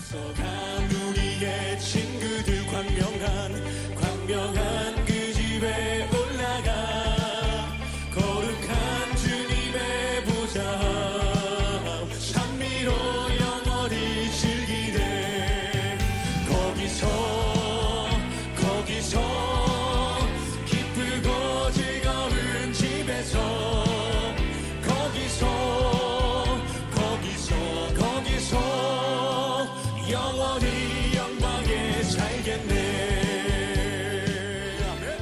서간 우리의 친구들 광명한 그 집에 올라가 거룩한 주님의 보좌 찬미로 영원히 즐기네. 거기서 기쁘고 즐거운 집에서 영원히 영광에 살겠네. 아멘.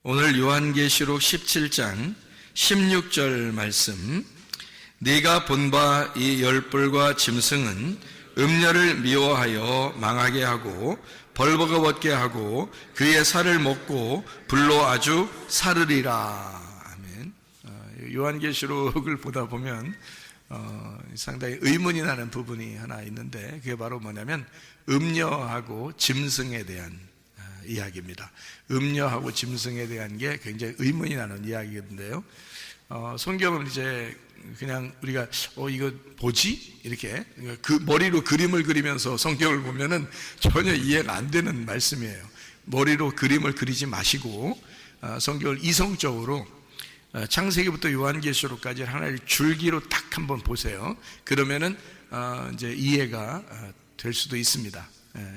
오늘 요한계시록 17장 16절 말씀, 네가 본 바 이 열불과 짐승은 음녀를 미워하여 망하게 하고 벌거벗게 하고 그의 살을 먹고 불로 아주 사르리라. 아멘. 요한계시록을 보다 보면 상당히 의문이 나는 부분이 하나 있는데, 그게 바로 뭐냐면 음녀하고 짐승에 대한 이야기입니다. 음녀하고 짐승에 대한 게 굉장히 의문이 나는 이야기인데요. 성경은 이제 그냥 우리가 이거 뭐지? 이렇게 그 머리로 그림을 그리면서 성경을 보면은 전혀 이해가 안 되는 말씀이에요. 머리로 그림을 그리지 마시고 성경을 이성적으로 창세기부터 요한계시록까지 하나의 줄기로 딱 한번 보세요. 그러면은 이제 이해가 될 수도 있습니다.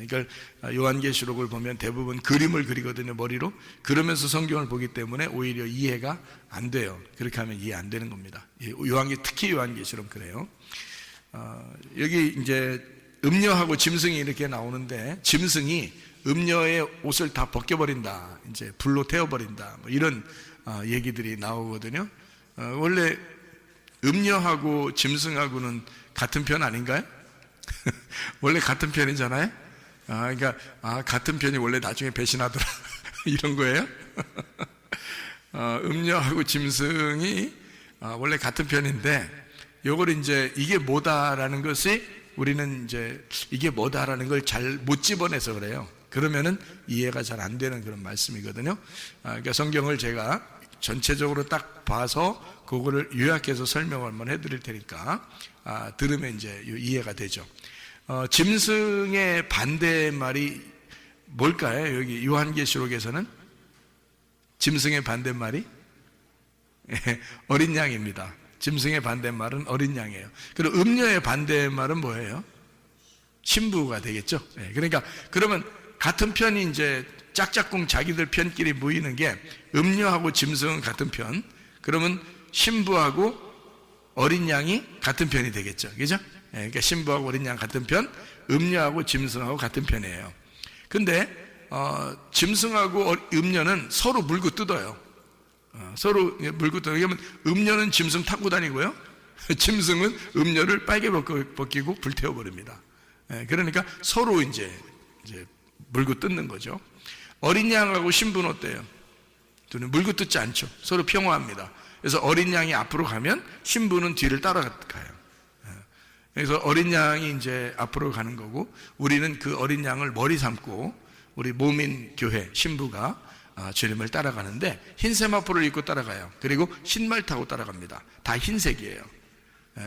그러니까 요한계시록을 보면 대부분 그림을 그리거든요, 머리로. 그러면서 성경을 보기 때문에 오히려 이해가 안 돼요. 그렇게 하면 이해 안 되는 겁니다. 특히 요한계시록은 그래요. 여기 이제 음녀하고 짐승이 이렇게 나오는데, 짐승이 음녀의 옷을 다 벗겨버린다, 이제 불로 태워버린다, 뭐 이런 얘기들이 나오거든요. 원래 음녀하고 짐승하고는 같은 편 아닌가요? 원래 같은 편이잖아요. 그러니까 같은 편이 원래 나중에 배신하더라 이런 거예요. 음녀하고 짐승이 원래 같은 편인데, 요걸 이제 이게 뭐다라는 것이 우리는 이제 이게 뭐다라는 걸 잘 못 집어내서 그래요. 그러면은 이해가 잘 안 되는 그런 말씀이거든요. 그러니까 성경을 제가 전체적으로 딱 봐서 그거를 요약해서 설명을 한번 해드릴 테니까 들으면 이제 이해가 되죠. 짐승의 반대말이 뭘까요? 여기 요한계시록에서는 짐승의 반대말이 어린 양입니다. 짐승의 반대말은 어린 양이에요. 그리고 음녀의 반대말은 뭐예요? 신부가 되겠죠. 그러니까 그러면 같은 편이 이제 짝짝꿍 자기들 편끼리 모이는 게 음녀하고 짐승은 같은 편, 그러면 신부하고 어린 양이 같은 편이 되겠죠. 그죠? 그러니까 신부하고 어린 양 같은 편, 음녀하고 짐승하고 같은 편이에요. 근데 짐승하고 음녀는 서로 물고 뜯어요. 서로 물고 뜯어요. 그러면 음녀는 짐승 타고 다니고요, 짐승은 음녀를 빨개 벗기고 불태워버립니다. 그러니까 서로 이제 물고 뜯는 거죠. 어린 양하고 신부는 어때요? 둘은 물고 뜯지 않죠. 서로 평화합니다. 그래서 어린 양이 앞으로 가면 신부는 뒤를 따라가요. 그래서 어린 양이 이제 앞으로 가는 거고, 우리는 그 어린 양을 머리 삼고 우리 모민 교회 신부가 주님을 따라가는데, 흰 세마포를 입고 따라가요. 그리고 신말 타고 따라갑니다. 다 흰색이에요.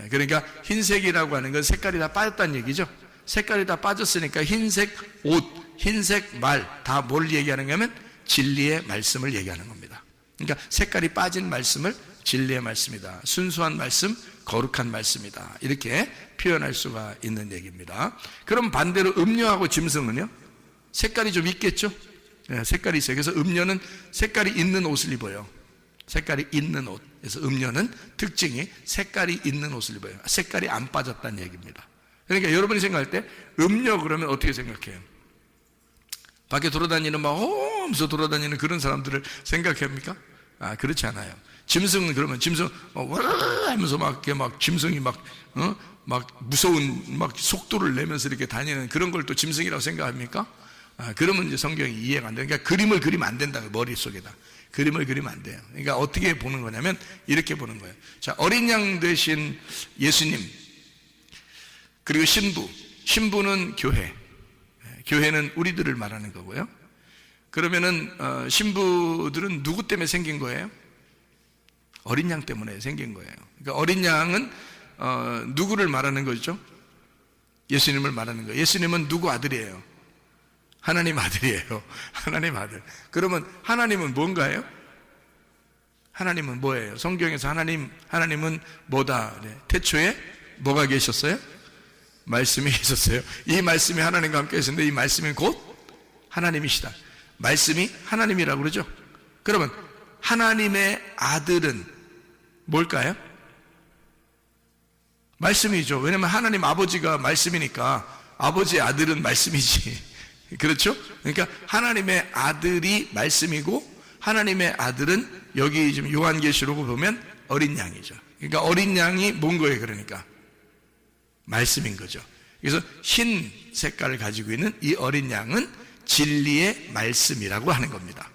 그러니까 흰색이라고 하는 건 색깔이 다 빠졌다는 얘기죠. 색깔이 다 빠졌으니까 흰색 옷, 흰색 말, 다 뭘 얘기하는 거냐면 진리의 말씀을 얘기하는 겁니다. 그러니까 색깔이 빠진 말씀을 진리의 말씀이다, 순수한 말씀, 거룩한 말씀이다, 이렇게 표현할 수가 있는 얘기입니다. 그럼 반대로 음녀하고 짐승은요? 색깔이 좀 있겠죠? 색깔이 있어요. 그래서 음녀는 색깔이 있는 옷을 입어요. 색깔이 있는 옷. 그래서 음녀는 특징이 색깔이 있는 옷을 입어요. 색깔이 안 빠졌다는 얘기입니다. 그러니까 여러분이 생각할 때 음녀 그러면 어떻게 생각해요? 밖에 돌아다니는 막 하면서 돌아다니는 그런 사람들을 생각합니까? 그렇지 않아요. 짐승은 그러면 짐승 하면서 막 짐승이 막 무서운 막 속도를 내면서 이렇게 다니는 그런 걸 또 짐승이라고 생각합니까? 그러면 이제 성경이 이해가 안 돼요. 그러니까 그림을 그리면 안 된다, 머릿속에다. 그림을 그리면 안 돼요. 그러니까 어떻게 보는 거냐면 이렇게 보는 거예요. 자, 어린 양 대신 예수님, 그리고 신부는 교회, 교회는 우리들을 말하는 거고요. 그러면은 신부들은 누구 때문에 생긴 거예요? 어린 양 때문에 생긴 거예요. 그러니까 어린 양은 누구를 말하는 거죠? 예수님을 말하는 거예요. 예수님은 누구 아들이에요? 하나님 아들이에요. 하나님 아들. 그러면 하나님은 뭔가요? 하나님은 뭐예요? 성경에서 하나님은 뭐다? 네. 태초에 뭐가 계셨어요? 말씀이 계셨어요. 이 말씀이 하나님과 함께 계셨는데 이 말씀이 곧 하나님이시다. 말씀이 하나님이라고 그러죠. 그러면 하나님의 아들은 뭘까요? 말씀이죠. 왜냐하면 하나님 아버지가 말씀이니까 아버지의 아들은 말씀이지. 그렇죠? 그러니까 하나님의 아들이 말씀이고 하나님의 아들은 여기 지금 요한계시록을 보면 어린 양이죠. 그러니까 어린 양이 뭔 거예요? 그러니까 말씀인 거죠. 그래서 흰 색깔을 가지고 있는 이 어린 양은 진리의 말씀이라고 하는 겁니다.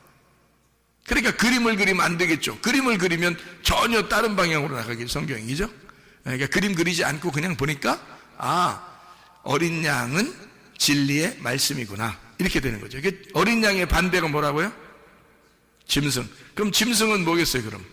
그러니까 그림을 그리면 안 되겠죠. 그림을 그리면 전혀 다른 방향으로 나가게 성경이죠. 그러니까 그림 그리지 않고 그냥 보니까 어린 양은 진리의 말씀이구나 이렇게 되는 거죠. 어린 양의 반대가 뭐라고요? 짐승. 그럼 짐승은 뭐겠어요? 그럼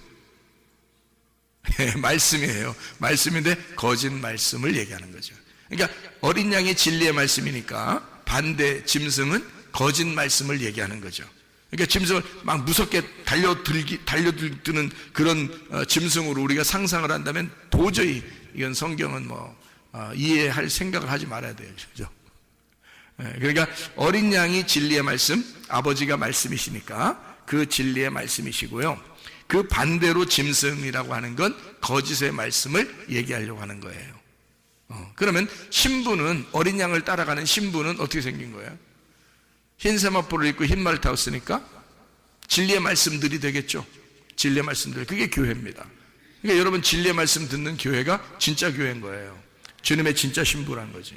말씀이에요. 말씀인데 거짓 말씀을 얘기하는 거죠. 그러니까 어린 양이 진리의 말씀이니까 반대 짐승은 거짓 말씀을 얘기하는 거죠. 그러니까 짐승을 막 무섭게 달려드는 그런 짐승으로 우리가 상상을 한다면 도저히 이건 성경은 이해할 생각을 하지 말아야 돼요. 그죠? 그러니까 어린 양이 진리의 말씀, 아버지가 말씀이시니까 그 진리의 말씀이시고요. 그 반대로 짐승이라고 하는 건 거짓의 말씀을 얘기하려고 하는 거예요. 그러면 신부는 어린 양을 따라가는 신부는 어떻게 생긴 거예요? 흰 세마포를 입고 흰 말을 타고 쓰니까 진리의 말씀들이 되겠죠. 진리의 말씀들. 그게 교회입니다. 그러니까 여러분 진리의 말씀 듣는 교회가 진짜 교회인 거예요. 주님의 진짜 신부란 거지.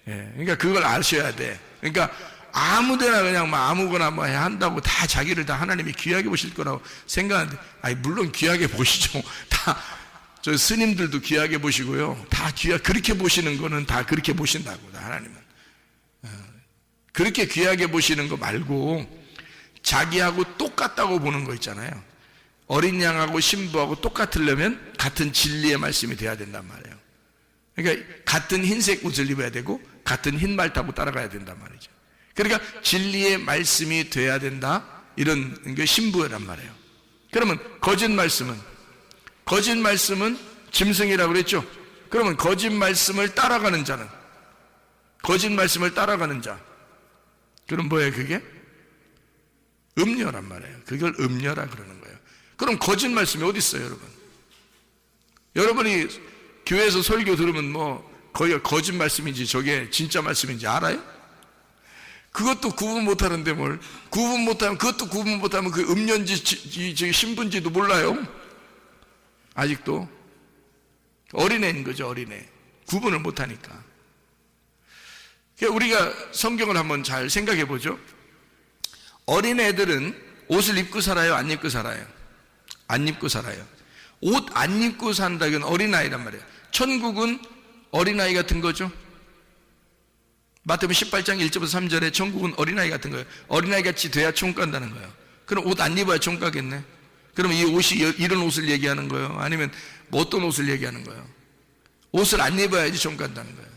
그러니까 그걸 아셔야 돼. 그러니까 아무데나 그냥 아무거나 한다고 다 자기를 다 하나님이 귀하게 보실 거라고 생각하는데, 물론 귀하게 보시죠. 다 저 스님들도 귀하게 보시고요. 다 그렇게 보시는 거는 다 그렇게 보신다고. 하나님은 그렇게 귀하게 보시는 거 말고 자기하고 똑같다고 보는 거 있잖아요. 어린 양하고 신부하고 똑같으려면 같은 진리의 말씀이 돼야 된단 말이에요. 그러니까 같은 흰색 옷을 입어야 되고 같은 흰 말 타고 따라가야 된단 말이죠. 그러니까 진리의 말씀이 돼야 된다, 이런 게 신부란 말이에요. 그러면 거짓 말씀은 짐승이라고 그랬죠. 그러면 거짓 말씀을 따라가는 자는, 거짓 말씀을 따라가는 자, 그럼 뭐예요? 그게 음녀란 말이에요. 그걸 음녀라 그러는 거예요. 그럼 거짓 말씀이 어디 있어요? 여러분, 여러분이 교회에서 설교 들으면 거기가 거짓 말씀인지 저게 진짜 말씀인지 알아요? 그것도 구분 못하는데 뭘 구분 못하면, 그것도 구분 못하면 그 음녀인지 신부인지도 몰라요. 아직도 어린애인 거죠. 어린애. 구분을 못하니까. 우리가 성경을 한번 잘 생각해 보죠. 어린애들은 옷을 입고 살아요? 안 입고 살아요? 안 입고 살아요. 옷 안 입고 산다는 어린아이란 말이에요. 천국은 어린아이 같은 거죠. 마태복음 18장 1절부터 3절에 천국은 어린아이 같은 거예요. 어린아이 같이 돼야 천국 간다는 거예요. 그럼 옷 안 입어야 천국 가겠네. 그럼 이 옷이 이런 옷을 얘기하는 거예요? 아니면 어떤 옷을 얘기하는 거예요? 옷을 안 입어야지 천국 간다는 거예요.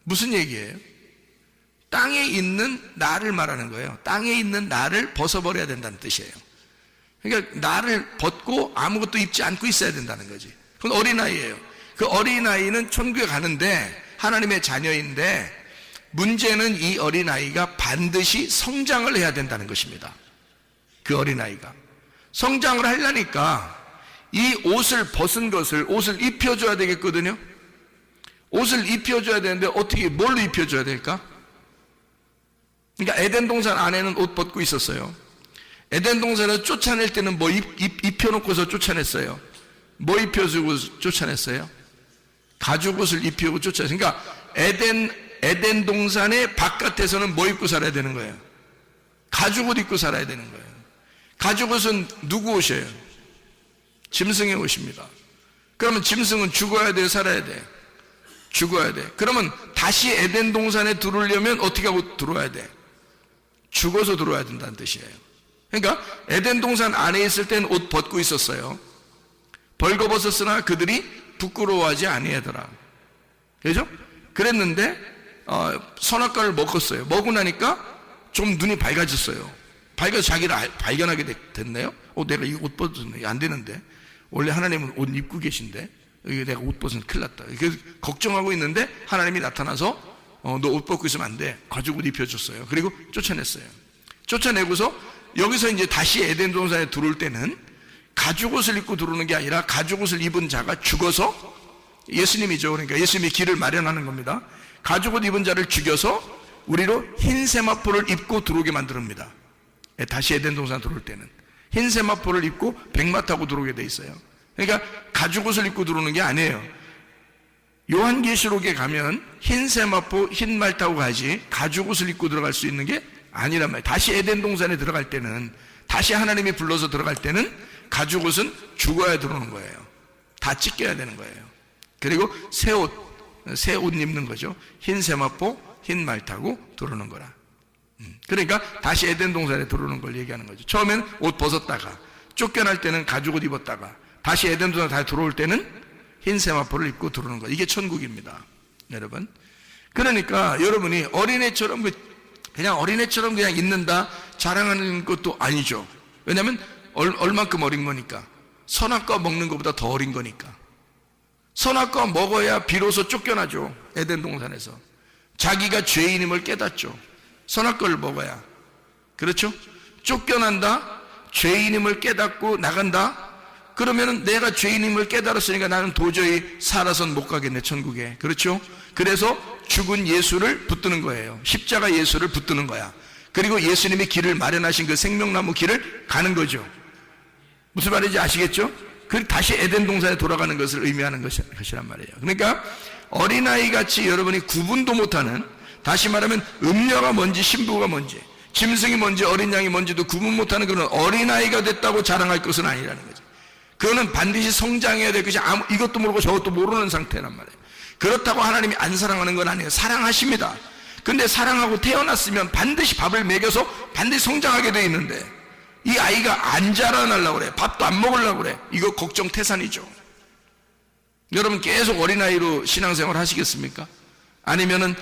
무슨 얘기예요? 땅에 있는 나를 말하는 거예요. 땅에 있는 나를 벗어버려야 된다는 뜻이에요. 그러니까 나를 벗고 아무것도 입지 않고 있어야 된다는 거지. 그건 어린아이예요. 그 어린아이는 천국에 가는데 하나님의 자녀인데, 문제는 이 어린아이가 반드시 성장을 해야 된다는 것입니다. 그 어린아이가 성장을 하려니까 이 옷을 벗은 것을, 옷을 입혀줘야 되겠거든요. 옷을 입혀줘야 되는데 어떻게, 뭘로 입혀줘야 될까? 그러니까 에덴 동산 안에는 옷 벗고 있었어요. 에덴 동산을 쫓아낼 때는 뭐 입혀놓고서 쫓아냈어요. 뭐 입혀주고 쫓아냈어요? 가죽옷을 입히고 쫓아냈어요. 그러니까 에덴 동산의 바깥에서는 뭐 입고 살아야 되는 거예요? 가죽옷 입고 살아야 되는 거예요. 가죽옷은 누구 옷이에요? 짐승의 옷입니다. 그러면 짐승은 죽어야 돼요? 살아야 돼요? 죽어야 돼. 그러면 다시 에덴 동산에 들어오려면 어떻게 하고 들어와야 돼? 죽어서 들어와야 된다는 뜻이에요. 그러니까 에덴 동산 안에 있을 때는 옷 벗고 있었어요. 벌거벗었으나 그들이 부끄러워하지 아니하더라. 그죠? 그랬는데 선악과를 먹었어요. 먹고 나니까 좀 눈이 밝아졌어요. 밝아서 자기를 발견하게 됐네요. 내가 이 옷 벗었네. 안 되는데. 원래 하나님은 옷 입고 계신데 이게 내가 옷 벗으면 큰일 났다. 그래서 걱정하고 있는데 하나님이 나타나서 너 옷 벗고 있으면 안 돼. 가죽 옷 입혀줬어요. 그리고 쫓아냈어요. 쫓아내고서 여기서 이제 다시 에덴 동산에 들어올 때는 가죽 옷을 입고 들어오는 게 아니라 가죽 옷을 입은 자가 죽어서, 예수님이죠. 그러니까 예수님이 길을 마련하는 겁니다. 가죽 옷 입은 자를 죽여서 우리로 흰 세마포를 입고 들어오게 만듭니다. 다시 에덴 동산 들어올 때는 흰 세마포를 입고 백마 타고 들어오게 돼 있어요. 그러니까 가죽 옷을 입고 들어오는 게 아니에요. 요한계시록에 가면 흰 세마포, 흰 말 타고 가지 가죽 옷을 입고 들어갈 수 있는 게 아니란 말이에요. 다시 에덴 동산에 들어갈 때는, 다시 하나님이 불러서 들어갈 때는 가죽 옷은 죽어야 들어오는 거예요. 다 찢겨야 되는 거예요. 그리고 새 옷 입는 거죠. 흰 세마포, 흰 말 타고 들어오는 거라. 그러니까 다시 에덴 동산에 들어오는 걸 얘기하는 거죠. 처음엔 옷 벗었다가, 쫓겨날 때는 가죽 옷 입었다가, 다시 에덴 동산에 다시 들어올 때는 흰 세마포를 입고 들어오는 거. 이게 천국입니다, 여러분. 그러니까 여러분이 어린애처럼 그냥 있는다, 자랑하는 것도 아니죠. 왜냐하면 얼만큼 어린 거니까. 선악과 먹는 것보다 더 어린 거니까. 선악과 먹어야 비로소 쫓겨나죠. 에덴 동산에서 자기가 죄인임을 깨닫죠. 선악과를 먹어야. 그렇죠? 쫓겨난다, 죄인임을 깨닫고 나간다. 그러면은 내가 죄인임을 깨달았으니까 나는 도저히 살아선 못 가겠네, 천국에. 그렇죠? 그래서 죽은 예수를 붙드는 거예요. 십자가 예수를 붙드는 거야. 그리고 예수님이 길을 마련하신 그 생명나무 길을 가는 거죠. 무슨 말인지 아시겠죠? 그 다시 에덴 동산에 돌아가는 것을 의미하는 것이란 말이에요. 그러니까 어린아이 같이 여러분이 구분도 못하는, 다시 말하면 음녀가 뭔지 신부가 뭔지, 짐승이 뭔지 어린 양이 뭔지도 구분 못하는 그런 어린아이가 됐다고 자랑할 것은 아니라는 거죠. 그거는 반드시 성장해야 될 것이 이것도 모르고 저것도 모르는 상태란 말이에요. 그렇다고 하나님이 안 사랑하는 건 아니에요. 사랑하십니다. 근데 사랑하고 태어났으면 반드시 밥을 먹여서 반드시 성장하게 돼 있는데, 이 아이가 안 자라나려고 그래. 밥도 안 먹으려고 그래. 이거 걱정 태산이죠. 여러분 계속 어린아이로 신앙생활 하시겠습니까? 아니면은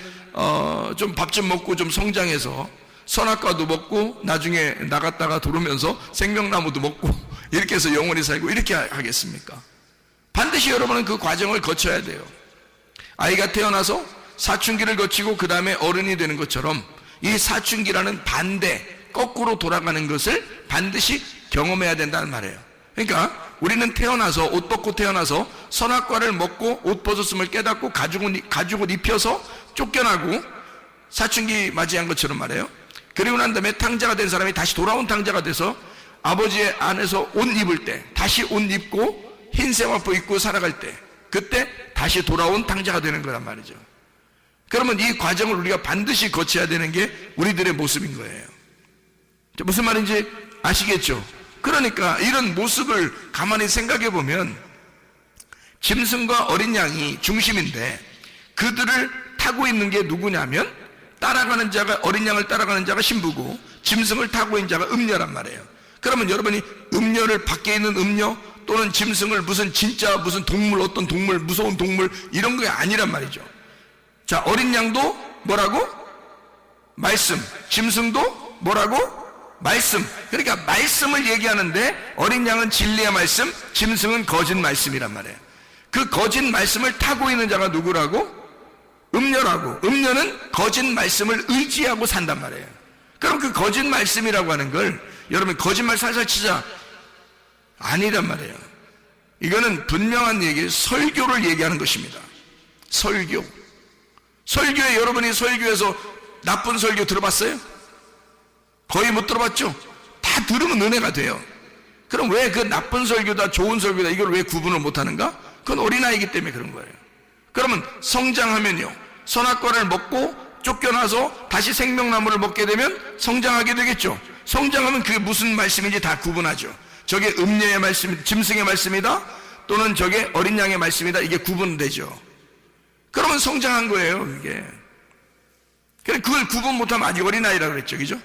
좀 밥 좀 먹고 좀 성장해서 선악과도 먹고 나중에 나갔다가 들어오면서 생명나무도 먹고 이렇게 해서 영원히 살고 이렇게 하겠습니까? 반드시 여러분은 그 과정을 거쳐야 돼요. 아이가 태어나서 사춘기를 거치고 그 다음에 어른이 되는 것처럼 이 사춘기라는 반대, 거꾸로 돌아가는 것을 반드시 경험해야 된다는 말이에요. 그러니까 우리는 태어나서, 옷 벗고 태어나서 선악과를 먹고 옷 벗었음을 깨닫고 가죽 옷 입혀서 쫓겨나고 사춘기 맞이한 것처럼 말이에요. 그리고 난 다음에 탕자가 된 사람이 다시 돌아온 탕자가 돼서 아버지의 안에서 옷 입을 때, 다시 옷 입고 흰 세마포 입고 살아갈 때, 그때 다시 돌아온 탕자가 되는 거란 말이죠. 그러면 이 과정을 우리가 반드시 거쳐야 되는 게 우리들의 모습인 거예요. 무슨 말인지 아시겠죠? 그러니까 이런 모습을 가만히 생각해 보면 짐승과 어린 양이 중심인데, 그들을 타고 있는 게 누구냐면, 따라가는 자가, 어린 양을 따라가는 자가 신부고 짐승을 타고 있는 자가 음녀란 말이에요. 그러면 여러분이 음녀를, 밖에 있는 음녀 또는 짐승을 무슨 동물, 어떤 동물, 무서운 동물 이런 게 아니란 말이죠. 자, 어린 양도 뭐라고? 말씀. 짐승도 뭐라고? 말씀. 그러니까 말씀을 얘기하는데 어린 양은 진리의 말씀, 짐승은 거짓 말씀이란 말이에요. 그 거짓 말씀을 타고 있는 자가 누구라고? 음녀라고. 음녀는 거짓 말씀을 의지하고 산단 말이에요. 그럼 그 거짓 말씀이라고 하는 걸 여러분 거짓말 살살 치자 아니란 말이에요. 이거는 분명한 얘기, 설교를 얘기하는 것입니다. 설교에 여러분이 설교에서 나쁜 설교 들어봤어요? 거의 못 들어봤죠? 다 들으면 은혜가 돼요. 그럼 왜 그 나쁜 설교다 좋은 설교다 이걸 왜 구분을 못하는가? 그건 어린아이기 때문에 그런 거예요. 그러면 성장하면요, 선악과를 먹고 쫓겨나서 다시 생명나무를 먹게 되면 성장하게 되겠죠. 성장하면 그게 무슨 말씀인지 다 구분하죠. 저게 음녀의 말씀, 짐승의 말씀이다 또는 저게 어린 양의 말씀이다, 이게 구분되죠. 그러면 성장한 거예요, 이게. 그걸 구분 못하면 아직 어린아이라고 그랬죠, 그죠?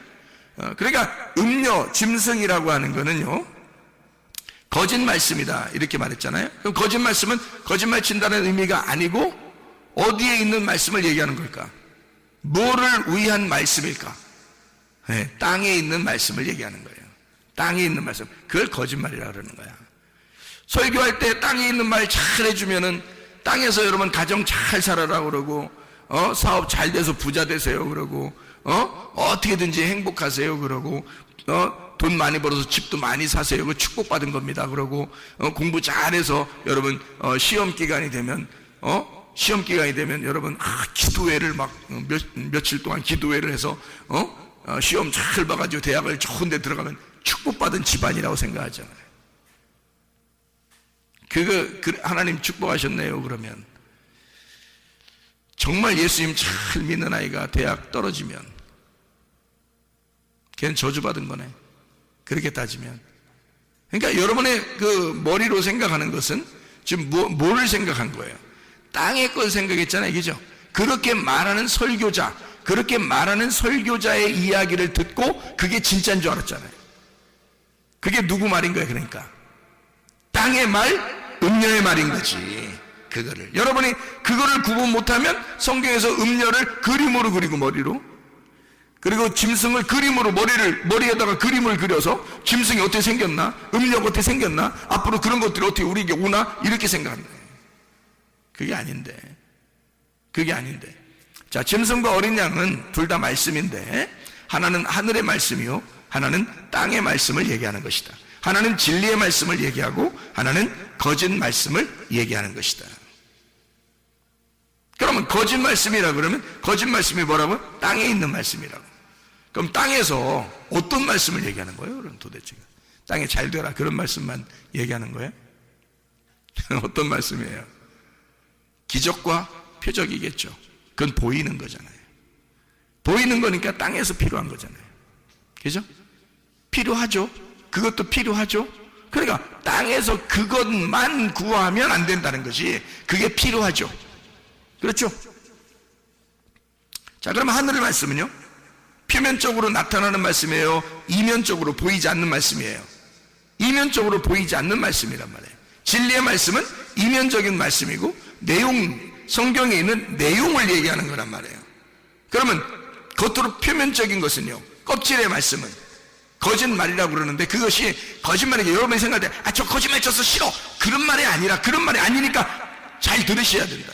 그러니까 음녀, 짐승이라고 하는 거는요, 거짓 말씀이다 이렇게 말했잖아요. 그럼 거짓 말씀은 거짓말 친다는 의미가 아니고 어디에 있는 말씀을 얘기하는 걸까? 뭐를 위한 말씀일까? 네, 땅에 있는 말씀을 얘기하는 거예요. 땅에 있는 말씀, 그걸 거짓말이라고 그러는 거야. 설교할 때 땅에 있는 말 잘 해주면은 땅에서 여러분 가정 잘 살아라 그러고 사업 잘 돼서 부자 되세요 그러고 어떻게든지 행복하세요 그러고 돈 많이 벌어서 집도 많이 사세요 그 축복받은 겁니다 그러고 공부 잘해서 여러분 시험 기간이 되면 여러분 기도회를 막 며칠 동안 기도회를 해서 시험 잘 봐가지고 대학을 좋은 데 들어가면 축복받은 집안이라고 생각하잖아요. 하나님 축복하셨네요 그러면 정말 예수님 잘 믿는 아이가 대학 떨어지면 걔는 저주받은 거네. 그렇게 따지면. 그러니까 여러분의 그 머리로 생각하는 것은 지금 뭐를 생각한 거예요? 땅의 걸 생각했잖아요. 그죠? 그렇게 말하는 설교자, 그렇게 말하는 설교자의 이야기를 듣고 그게 진짜인 줄 알았잖아요. 그게 누구 말인 거예요? 그러니까 땅의 말, 음녀의 말인 거지. 그거를 여러분이 그거를 구분 못하면 성경에서 음녀를 그림으로 그리고 머리로, 그리고 짐승을 그림으로 머리에다가 그림을 그려서 짐승이 어떻게 생겼나, 음녀가 어떻게 생겼나, 앞으로 그런 것들이 어떻게 우리에게 오나 이렇게 생각한다. 그게 아닌데. 자, 짐승과 어린 양은 둘 다 말씀인데 하나는 하늘의 말씀이요, 하나는 땅의 말씀을 얘기하는 것이다. 하나는 진리의 말씀을 얘기하고 하나는 거짓 말씀을 얘기하는 것이다. 그러면 거짓 말씀이라 그러면 거짓 말씀이 뭐라고? 땅에 있는 말씀이라고. 그럼 땅에서 어떤 말씀을 얘기하는 거예요? 그럼 도대체 땅에 잘 되라 그런 말씀만 얘기하는 거예요? 어떤 말씀이에요? 기적과 표적이겠죠. 그건 보이는 거잖아요. 보이는 거니까 땅에서 필요한 거잖아요. 그죠? 필요하죠. 그것도 필요하죠. 그러니까 땅에서 그것만 구하면 안 된다는 것이, 그게 필요하죠. 그렇죠? 자, 그럼 하늘의 말씀은요? 표면적으로 나타나는 말씀이에요? 이면적으로 보이지 않는 말씀이에요? 이면적으로 보이지 않는 말씀이란 말이에요. 진리의 말씀은 이면적인 말씀이고 성경에 있는 내용을 얘기하는 거란 말이에요. 그러면 겉으로 표면적인 것은요, 껍질의 말씀은 거짓말이라고 그러는데, 그것이 거짓말이게 여러분이 생각할 때 저 거짓말 쳤어 싫어 그런 말이 아니라, 그런 말이 아니니까 잘 들으셔야 된다.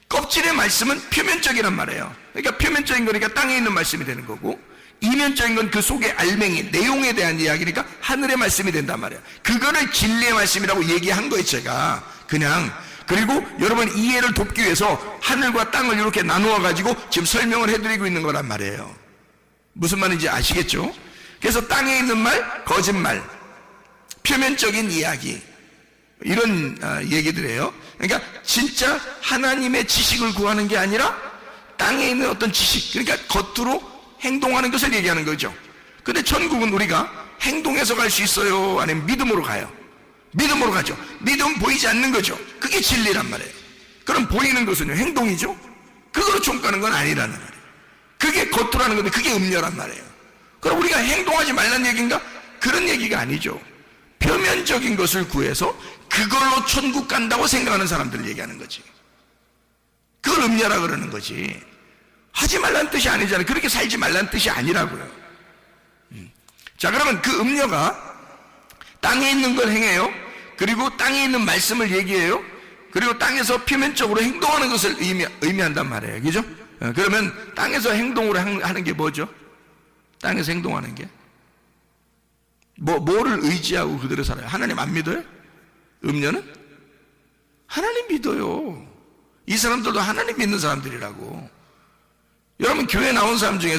껍질의 말씀은 표면적이란 말이에요. 그러니까 표면적인 거니까 땅에 있는 말씀이 되는 거고, 이면적인 건 그 속의 알맹이, 내용에 대한 이야기니까 하늘의 말씀이 된단 말이에요. 그거를 진리의 말씀이라고 얘기한 거예요, 제가. 그냥. 그리고 여러분 이해를 돕기 위해서 하늘과 땅을 이렇게 나누어 가지고 지금 설명을 해드리고 있는 거란 말이에요. 무슨 말인지 아시겠죠? 그래서 땅에 있는 말, 거짓말, 표면적인 이야기, 이런 얘기들이에요. 그러니까 진짜 하나님의 지식을 구하는 게 아니라 땅에 있는 어떤 지식, 그러니까 겉으로 행동하는 것을 얘기하는 거죠. 근데 천국은 우리가 행동해서 갈 수 있어요? 아니면 믿음으로 가요? 믿음으로 가죠. 믿음 보이지 않는 거죠. 그게 진리란 말이에요. 그럼 보이는 것은요, 행동이죠. 그거로 총가는 건 아니라는 말이에요. 그게 겉으로 하는 건데 그게 음녀란 말이에요. 그럼 우리가 행동하지 말라는 얘기인가? 그런 얘기가 아니죠. 표면적인 것을 구해서 그걸로 천국 간다고 생각하는 사람들을 얘기하는 거지. 그걸 음녀라 그러는 거지. 하지 말라는 뜻이 아니잖아요. 그렇게 살지 말라는 뜻이 아니라고요. 자, 그러면 그 음녀가 땅에 있는 걸 행해요. 그리고 땅에 있는 말씀을 얘기해요. 그리고 땅에서 표면적으로 행동하는 것을 의미한단 말이에요. 그죠? 그러면 땅에서 행동으로 하는 게 뭐죠? 땅에서 행동하는 게 뭐를 의지하고 그대로 살아요? 하나님 안 믿어요? 음녀는? 하나님 믿어요. 이 사람들도 하나님 믿는 사람들이라고. 여러분 교회 나온 사람 중에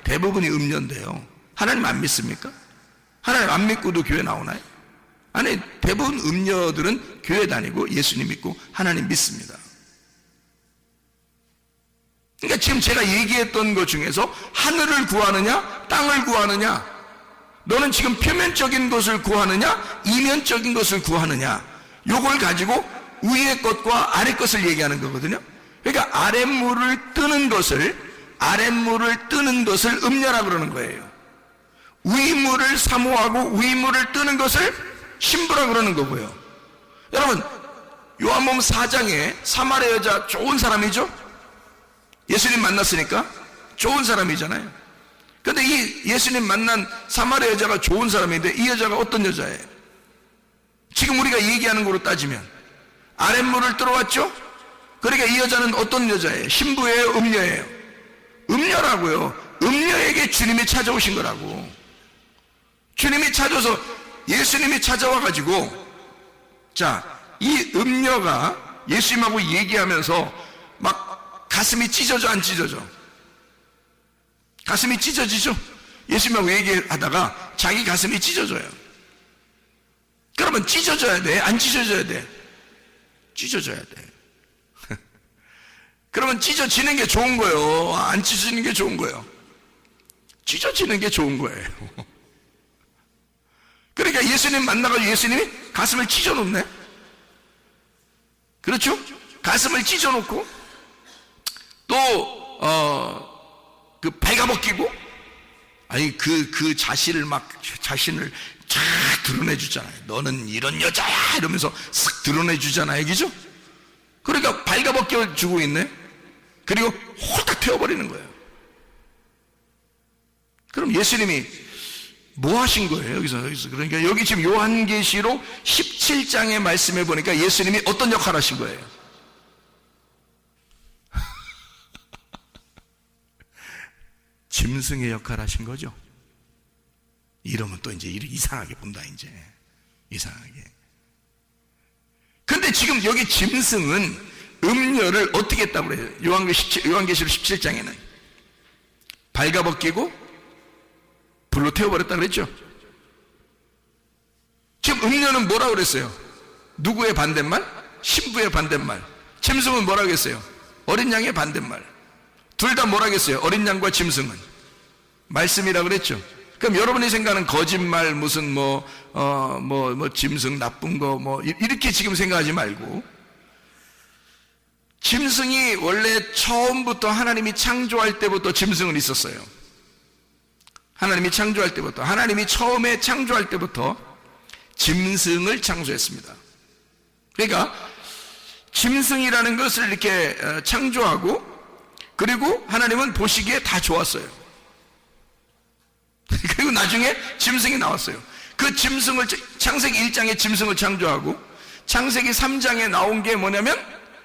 대부분이 음녀인데요, 하나님 안 믿습니까? 하나님 안 믿고도 교회 나오나요? 아니, 대부분 음녀들은 교회 다니고 예수님 믿고 하나님 믿습니다. 그러니까 지금 제가 얘기했던 것 중에서 하늘을 구하느냐 땅을 구하느냐, 너는 지금 표면적인 것을 구하느냐 이면적인 것을 구하느냐, 요걸 가지고 위의 것과 아래 것을 얘기하는 거거든요. 그러니까 아랫물을 뜨는 것을 음녀라 그러는 거예요. 위물을 사모하고 위물을 뜨는 것을 신부라 그러는 거고요. 여러분, 요한복음 4장에 사마리아 여자 좋은 사람이죠? 예수님 만났으니까 좋은 사람이잖아요. 근데 이 예수님 만난 사마리아 여자가 좋은 사람인데 이 여자가 어떤 여자예요? 지금 우리가 얘기하는 거로 따지면 아랫물을 들어왔죠? 그러니까 이 여자는 어떤 여자예요? 신부예요? 음녀예요? 음녀라고요. 음녀에게 주님이 찾아오신 거라고. 주님이 찾아서 예수님이 찾아와 가지고, 자, 이 음녀가 예수님하고 얘기하면서 막 가슴이 찢어져 안 찢어져? 가슴이 찢어지죠? 예수님하고 얘기하다가 자기 가슴이 찢어져요. 그러면 찢어져야 돼? 안 찢어져야 돼? 찢어져야 돼. 그러면 찢어지는 게 좋은 거예요? 안 찢어지는 게 좋은 거예요? 찢어지는 게 좋은 거예요. 그러니까 예수님 만나가지고 예수님이 가슴을 찢어놓네? 그렇죠? 가슴을 찢어놓고 또 그 발가벗기고, 아니 그 자신을 쫙 드러내주잖아요. 너는 이런 여자야 이러면서 싹 드러내주잖아요. 그죠? 그러니까 발가벗겨주고 있네. 그리고 홀딱 태워버리는 거예요. 그럼 예수님이 뭐 하신 거예요? 여기서. 그러니까 여기 지금 요한계시록 17장의 말씀에 보니까 예수님이 어떤 역할을 하신 거예요? 짐승의 역할을 하신 거죠. 이러면 또 이제 이상하게 본다, 이제. 이상하게. 근데 지금 여기 짐승은 음녀를 어떻게 했다고 그래요? 요한계시록 17장에는 발가벗기고 불로 태워버렸다 그랬죠? 지금 음녀는 뭐라고 그랬어요? 누구의 반대말? 신부의 반대말. 짐승은 뭐라고 했어요? 어린 양의 반대말. 둘 다 뭐라고 했어요? 어린 양과 짐승은 말씀이라고 그랬죠? 그럼 여러분이 생각하는 거짓말, 무슨 짐승 나쁜 거, 이렇게 지금 생각하지 말고, 짐승이 원래 처음부터 하나님이 창조할 때부터 짐승은 있었어요. 하나님이 창조할 때부터, 하나님이 처음에 창조할 때부터 짐승을 창조했습니다. 그러니까 짐승이라는 것을 이렇게 창조하고, 그리고 하나님은 보시기에 다 좋았어요. 그리고 나중에 짐승이 나왔어요. 그 짐승을, 창세기 1장에 짐승을 창조하고 창세기 3장에 나온 게 뭐냐면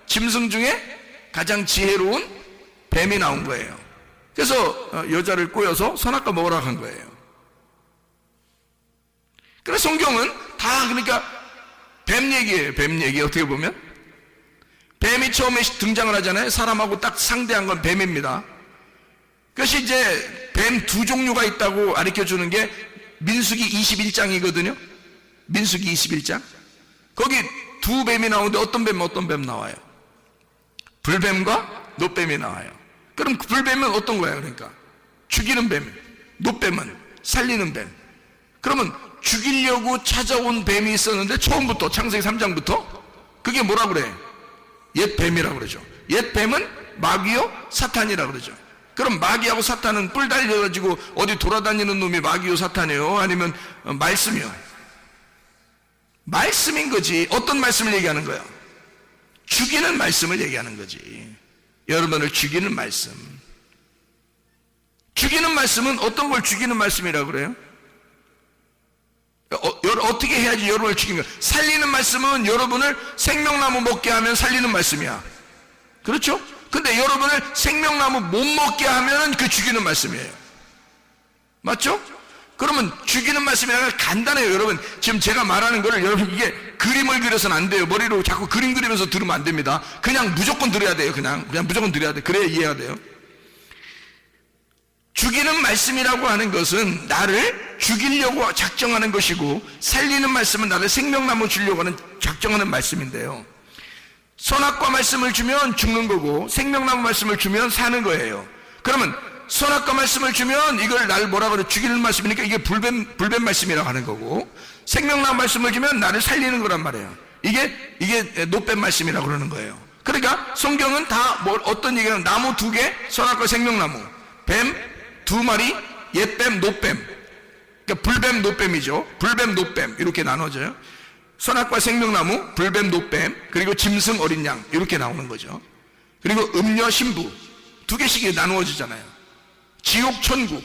짐승 중에 가장 지혜로운 뱀이 나온 거예요. 그래서 여자를 꼬여서 선악과 먹으라고 한 거예요. 그래서 성경은 다 그러니까 뱀 얘기예요. 뱀 얘기. 어떻게 보면 뱀이 처음에 등장을 하잖아요. 사람하고 딱 상대한 건 뱀입니다. 그것이 이제 뱀 두 종류가 있다고 가르쳐주는 게 민수기 21장이거든요. 민수기 21장. 거기 두 뱀이 나오는데 어떤 뱀 나와요? 불뱀과 노뱀이 나와요. 그럼 불뱀은 어떤 거예요? 그러니까 죽이는 뱀, 노뱀은 살리는 뱀. 그러면 죽이려고 찾아온 뱀이 있었는데 처음부터 창세기 3장부터 그게 뭐라 그래? 옛 뱀이라고 그러죠. 옛 뱀은 마귀요 사탄이라고 그러죠. 그럼 마귀하고 사탄은 뿔 달려가지고 어디 돌아다니는 놈이 마귀요 사탄이에요? 아니면 말씀이요? 말씀인 거지. 어떤 말씀을 얘기하는 거야? 죽이는 말씀을 얘기하는 거지. 여러분을 죽이는 말씀. 죽이는 말씀은 어떤 걸 죽이는 말씀이라고 그래요? 어떻게 해야지 여러분을 죽이는 거야? 살리는 말씀은 여러분을 생명나무 먹게 하면 살리는 말씀이야. 그렇죠? 근데 여러분을 생명나무 못 먹게 하면 그 죽이는 말씀이에요. 맞죠? 그러면 죽이는 말씀이라는 간단해요. 여러분 지금 제가 말하는 거를 여러분 이게 그림을 그려서는 안 돼요. 머리로 자꾸 그림 그리면서 들으면 안 됩니다. 그냥 무조건 들어야 돼요. 그냥 무조건 들어야 돼. 그래야 이해가 돼요. 죽이는 말씀이라고 하는 것은 나를 죽이려고 작정하는 것이고, 살리는 말씀은 나를 생명나무 주려고 하는 작정하는 말씀인데요. 선악과 말씀을 주면 죽는 거고 생명나무 말씀을 주면 사는 거예요. 그러면 선악과 말씀을 주면 이걸 나를 뭐라 그래? 죽이는 말씀이니까 이게 불뱀 말씀이라고 하는 거고, 생명나무 말씀을 주면 나를 살리는 거란 말이에요. 이게 노뱀 말씀이라고 그러는 거예요. 그러니까 성경은 다 어떤 얘기는 나무 두 개, 선악과 생명나무, 뱀 두 마리, 옛뱀, 노뱀, 그러니까 불뱀, 노뱀이죠. 불뱀, 노뱀 이렇게 나눠져요. 선악과 생명나무, 불뱀, 노뱀, 그리고 짐승, 어린 양 이렇게 나오는 거죠. 그리고 음녀, 신부 두 개씩 나누어지잖아요. 지옥, 천국.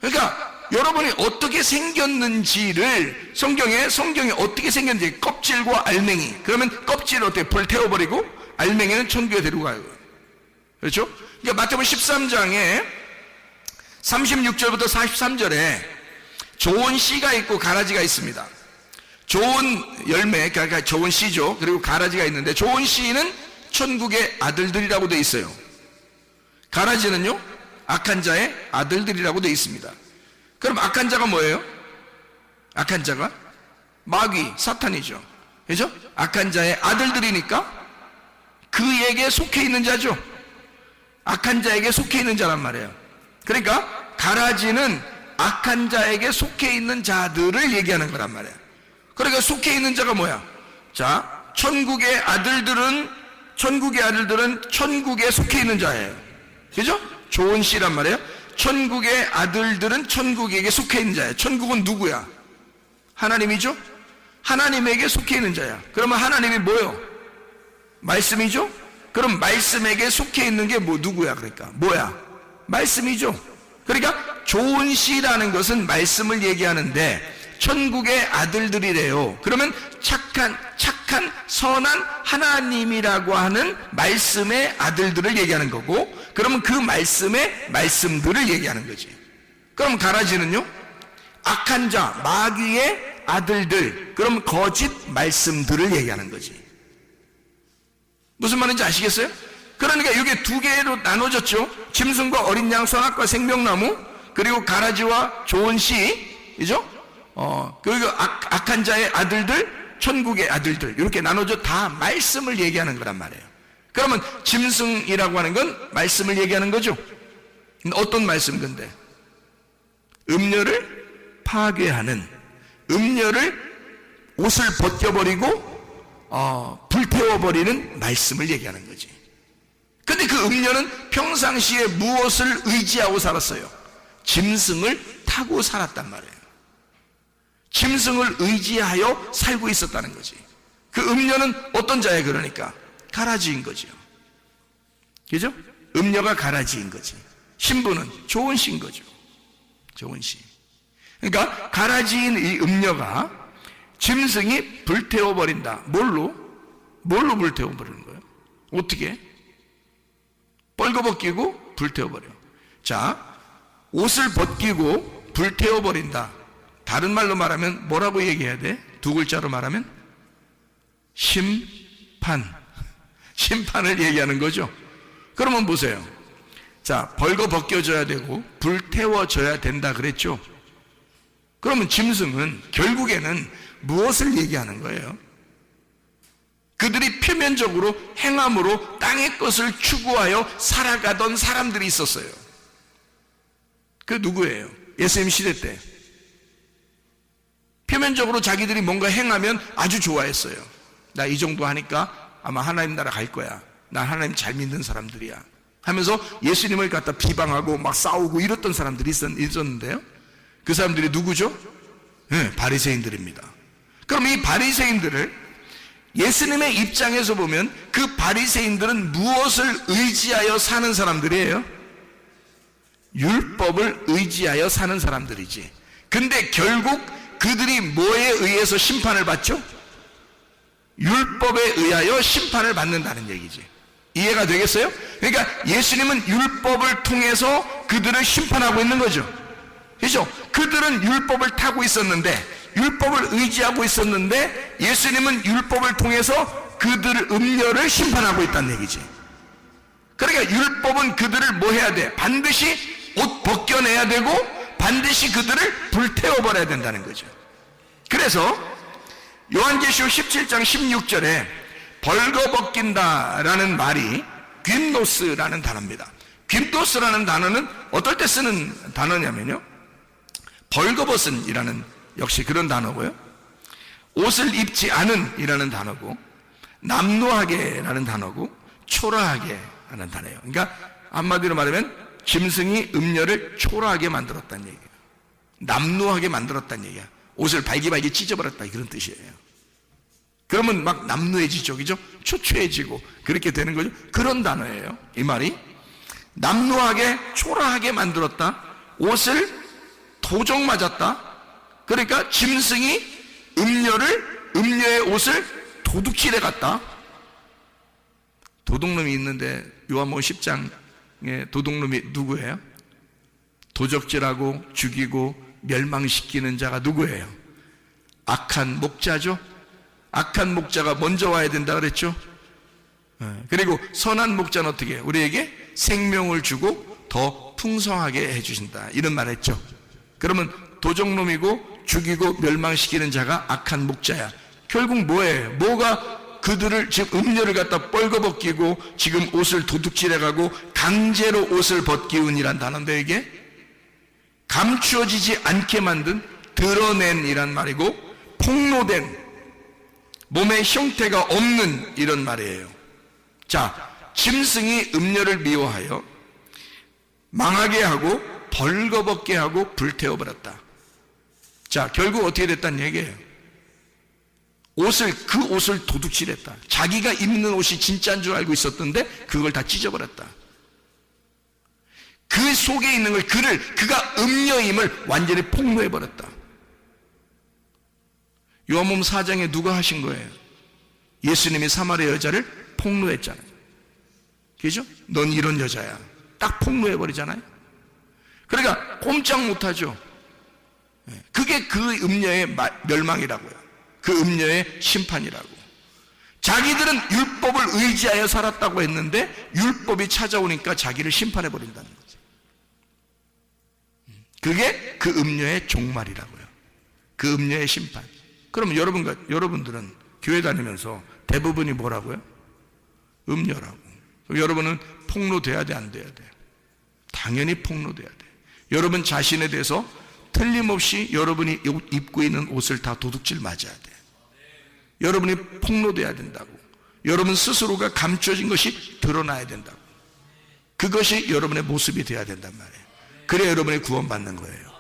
그러니까 여러분이 어떻게 생겼는지를 성경에 어떻게 생겼는지, 껍질과 알맹이. 그러면 껍질을 어떻게 불태워버리고 알맹이는 천국에 데리고 가요. 그렇죠? 그러니까 마태복음 13장에 36절부터 43절에 좋은 씨가 있고 가라지가 있습니다. 좋은 열매, 그러니까 좋은 씨죠. 그리고 가라지가 있는데, 좋은 씨는 천국의 아들들이라고 되어 있어요. 가라지는요, 악한 자의 아들들이라고 되어 있습니다. 그럼 악한 자가 뭐예요? 악한 자가 마귀, 사탄이죠. 그죠? 악한 자의 아들들이니까 그에게 속해 있는 자죠. 악한 자에게 속해 있는 자란 말이에요. 그러니까 가라지는 악한 자에게 속해 있는 자들을 얘기하는 거란 말이에요. 그러니까 속해 있는 자가 뭐야? 자, 천국의 아들들은 천국에 속해 있는 자예요. 그죠? 좋은 씨란 말이에요. 천국의 아들들은 천국에게 속해 있는 자예요. 천국은 누구야? 하나님이죠? 하나님에게 속해 있는 자야. 그러면 하나님이 뭐요? 말씀이죠? 그럼 말씀에게 속해 있는 게 누구야? 그러니까 뭐야? 말씀이죠. 그러니까 좋은 씨라는 것은 말씀을 얘기하는데 천국의 아들들이래요. 그러면 착한 선한 하나님이라고 하는 말씀의 아들들을 얘기하는 거고, 그러면 그 말씀의 말씀들을 얘기하는 거지. 그럼 가라지는요, 악한 자, 마귀의 아들들, 그럼 거짓 말씀들을 얘기하는 거지. 무슨 말인지 아시겠어요? 그러니까 이게 두 개로 나눠졌죠. 짐승과 어린 양, 선악과 생명나무, 그리고 가라지와 좋은 씨이죠. 그리고 악한 자의 아들들, 천국의 아들들, 이렇게 나눠져 다 말씀을 얘기하는 거란 말이에요. 그러면 짐승이라고 하는 건 말씀을 얘기하는 거죠. 어떤 말씀 근데? 음녀를 파괴하는, 음녀를 옷을 벗겨버리고 불태워버리는 말씀을 얘기하는 거지. 근데 그 음녀는 평상시에 무엇을 의지하고 살았어요? 짐승을 타고 살았단 말이에요. 짐승을 의지하여 살고 있었다는 거지. 그 음녀는 어떤 자예요? 그러니까 가라지인 거죠. 그죠? 음녀가 가라지인 거지. 신부는 좋은 씨인 거죠. 좋은 씨. 그러니까 가라지인 이 음녀가 짐승이 불태워버린다. 뭘로 불태워버리는 거예요? 어떻게? 뻘거벗기고 불태워버려. 자, 옷을 벗기고 불태워버린다. 다른 말로 말하면 뭐라고 얘기해야 돼? 두 글자로 말하면 심판을 얘기하는 거죠. 그러면 보세요. 자, 벌거벗겨져야 되고 불태워져야 된다 그랬죠. 그러면 짐승은 결국에는 무엇을 얘기하는 거예요? 그들이 표면적으로 행함으로 땅의 것을 추구하여 살아가던 사람들이 있었어요. 그 누구예요? 예수님 시대 때 표면적으로 자기들이 뭔가 행하면 아주 좋아했어요. 나 이 정도 하니까 아마 하나님 나라 갈 거야. 난 하나님 잘 믿는 사람들이야 하면서 예수님을 갖다 비방하고 막 싸우고 이랬던 사람들이 있었는데요. 그 사람들이 누구죠? 네, 바리새인들입니다. 그럼 이 바리새인들을 예수님의 입장에서 보면 그 바리새인들은 무엇을 의지하여 사는 사람들이에요? 율법을 의지하여 사는 사람들이지. 근데 결국 그들이 뭐에 의해서 심판을 받죠? 율법에 의하여 심판을 받는다는 얘기지. 이해가 되겠어요? 그러니까 예수님은 율법을 통해서 그들을 심판하고 있는 거죠. 그렇죠? 그들은 율법을 타고 있었는데, 율법을 의지하고 있었는데 예수님은 율법을 통해서 그들을, 음녀를 심판하고 있다는 얘기지. 그러니까 율법은 그들을 뭐 해야 돼? 반드시 옷 벗겨내야 되고 반드시 그들을 불태워버려야 된다는 거죠. 그래서 요한계시록 17장 16절에 벌거벗긴다라는 말이 귄노스라는 단어입니다. 귄노스라는 단어는 어떨 때 쓰는 단어냐면요, 벌거벗은 이라는 역시 그런 단어고요, 옷을 입지 않은 이라는 단어고, 남노하게 라는 단어고, 초라하게 라는 단어예요. 그러니까 한마디로 말하면 짐승이 음녀를 초라하게 만들었다는 얘기예요. 남루하게 만들었다는 얘기야. 옷을 발기발기 찢어버렸다, 그런 뜻이에요. 그러면 막 남루해지죠, 그죠? 초췌해지고 그렇게 되는 거죠. 그런 단어예요, 이 말이. 남루하게 초라하게 만들었다, 옷을 도적 맞았다. 그러니까 짐승이 음녀의 옷을 도둑질해 갔다. 도둑놈이 있는데 요한복음 10장에 도둑놈이 누구예요? 도적질하고 죽이고 멸망시키는 자가 누구예요? 악한 목자죠. 악한 목자가 먼저 와야 된다 그랬죠. 그리고 선한 목자는 어떻게 해요? 우리에게 생명을 주고 더 풍성하게 해주신다, 이런 말 했죠. 그러면 도적놈이고 죽이고 멸망시키는 자가 악한 목자야. 결국 뭐예요? 뭐가 그들을 지금 음료를 갖다 뻘거벗기고 지금 옷을 도둑질해가고 강제로 옷을 벗기운이란 단어인데, 이게 감추어지지 않게 만든, 드러낸 이란 말이고, 폭로된, 몸의 형태가 없는 이런 말이에요. 자, 짐승이 음녀를 미워하여 망하게 하고 벌거벗게 하고 불태워버렸다. 자, 결국 어떻게 됐다는 얘기예요? 그 옷을 도둑질했다. 자기가 입는 옷이 진짜인 줄 알고 있었던데 그걸 다 찢어버렸다. 그 속에 있는 걸, 그가 음녀임을 완전히 폭로해버렸다. 요한복음 4장에 누가 하신 거예요? 예수님이 사마리아 여자를 폭로했잖아요. 그죠? 넌 이런 여자야. 딱 폭로해버리잖아요. 그러니까 꼼짝 못하죠. 그게 그 음녀의 멸망이라고요. 그 음녀의 심판이라고. 자기들은 율법을 의지하여 살았다고 했는데 율법이 찾아오니까 자기를 심판해버린다는 거죠. 그게 그 음녀의 종말이라고요. 그 음녀의 심판. 그러면 여러분들은 교회 다니면서 대부분이 뭐라고요? 음녀라고. 여러분은 폭로돼야 돼, 안 돼야 돼? 당연히 폭로돼야 돼. 여러분 자신에 대해서 틀림없이 여러분이 입고 있는 옷을 다 도둑질 맞아야 돼. 여러분이 폭로돼야 된다고. 여러분 스스로가 감춰진 것이 드러나야 된다고. 그것이 여러분의 모습이 돼야 된단 말이에요. 그래야 여러분이 구원받는 거예요.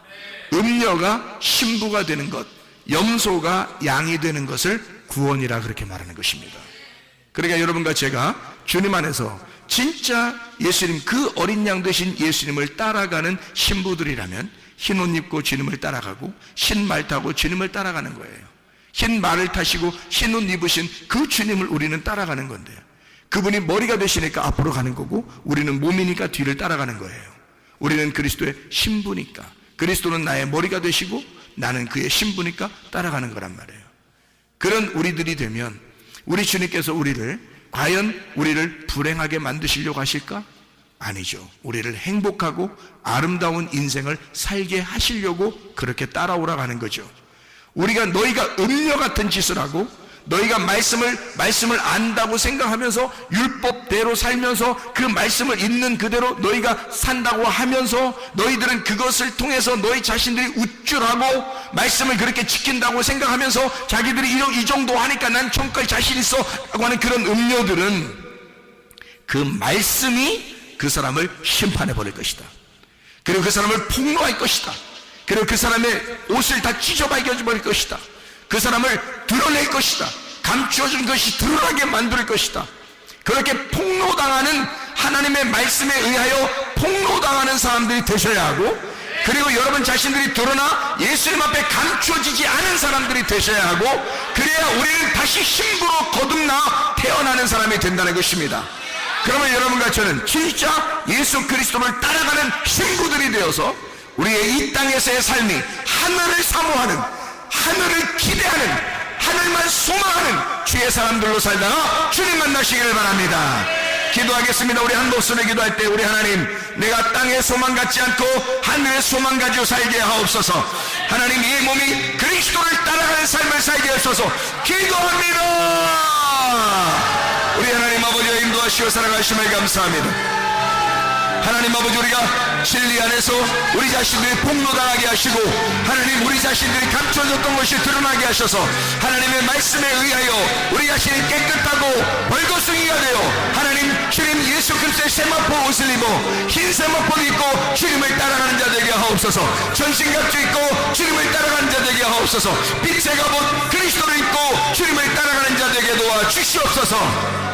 음녀가 신부가 되는 것, 염소가 양이 되는 것을 구원이라 그렇게 말하는 것입니다. 그러니까 여러분과 제가 주님 안에서 진짜 예수님, 그 어린 양 되신 예수님을 따라가는 신부들이라면 흰 옷 입고 주님을 따라가고 흰 말 타고 주님을 따라가는 거예요. 흰 말을 타시고 흰 옷 입으신 그 주님을 우리는 따라가는 건데요. 그분이 머리가 되시니까 앞으로 가는 거고 우리는 몸이니까 뒤를 따라가는 거예요. 우리는 그리스도의 신부니까, 그리스도는 나의 머리가 되시고 나는 그의 신부니까 따라가는 거란 말이에요. 그런 우리들이 되면 우리 주님께서 과연 우리를 불행하게 만드시려고 하실까? 아니죠. 우리를 행복하고 아름다운 인생을 살게 하시려고 그렇게 따라오라고 하는 거죠. 너희가 음녀 같은 짓을 하고 너희가 말씀을 안다고 생각하면서 율법대로 살면서 그 말씀을 있는 그대로 너희가 산다고 하면서 너희들은 그것을 통해서 너희 자신들이 우쭐하고 말씀을 그렇게 지킨다고 생각하면서 자기들이 이 정도 하니까 난 천국까지 자신 있어 라고 하는 그런 음녀들은 그 말씀이 그 사람을 심판해 버릴 것이다. 그리고 그 사람을 폭로할 것이다. 그리고 그 사람의 옷을 다 찢어 발견해 버릴 것이다. 그 사람을 드러낼 것이다. 감추어진 것이 드러나게 만들 것이다. 그렇게 폭로당하는, 하나님의 말씀에 의하여 폭로당하는 사람들이 되셔야 하고, 그리고 여러분 자신들이 드러나 예수님 앞에 감추어지지 않은 사람들이 되셔야 하고, 그래야 우리는 다시 신부로 거듭나 태어나는 사람이 된다는 것입니다. 그러면 여러분과 저는 진짜 예수 그리스도를 따라가는 신부들이 되어서 우리의 이 땅에서의 삶이 하늘을 사모하는, 하늘을 기대하는, 하늘만 소망하는 주의 사람들로 살다가 주님 만나시기를 바랍니다. 기도하겠습니다. 우리 한 목소리 기도할 때, 우리 하나님, 내가 땅의 소망 갖지 않고 하늘의 소망 가지고 살게 하옵소서. 하나님, 이 몸이 그리스도를 따라가는 삶을 살게 하옵소서. 기도합니다. 우리 하나님 아버지의 인도하시고 살아가심을 감사합니다. 하나님 아버지, 우리가 진리 안에서 우리 자신들이 폭로당하게 하시고, 하나님 우리 자신들이 감춰졌던 것이 드러나게 하셔서 하나님의 말씀에 의하여 우리 자신이 깨끗하고 벌거숭이가 되어 하나님 주님 예수 그리스도의 세마포 옷을 입어 흰색 먹복 입고 주님을 따라가는 자 되게 하옵소서. 전신갑주 입고 주님을 따라가는 자 되게 하옵소서. 빛의 갑옷 그리스도를 입고 주님을 따라가는 자 되게 도와 주시옵소서.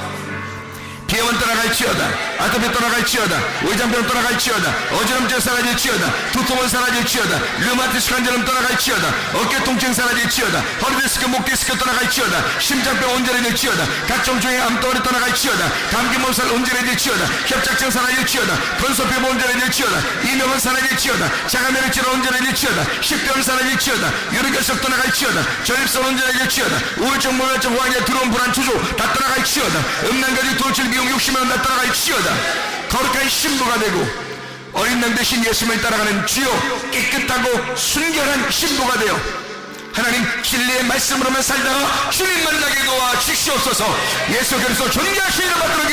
비염은 떠나갈지어다. 아토피 떠나갈지어다. 외장병 떠나갈지어다. 어지럼증 사라질지어다. 두통은 사라질지어다. 류마티스 관절은 떠나갈지어다. 어깨 통증 사라질지어다. 허리 디스크, 목 디스크 떠나갈지어다. 심장병 온전해질지어다. 각종 종의 암덩어리 떠나갈지어다. 감기 몸살 온전해질지어다. 협착증 사라질지어다. 건소피부 온전해질지어다. 이명은 사라질지어다. 자가면역질환 온전해질지어다. 식병 사라질지어다. 유리결석 떠나갈지어다. 전립선 온전해질지어다. 우울증, 무혈증, 호황에 들어온 불안, 주조 다 떠나갈지어다. 음란가지, 돌출, 미용, 욕심은 다 떠나갈지어다. 거룩한 신부가 되고 어린 양 대신 예수님을 따라가는 주요 깨끗하고 순결한 신부가 되어 하나님 진리의 말씀으로만 살다가 주님 만나게 도와 주시옵소서. 예수 그리스도 존귀하신 이름 받들어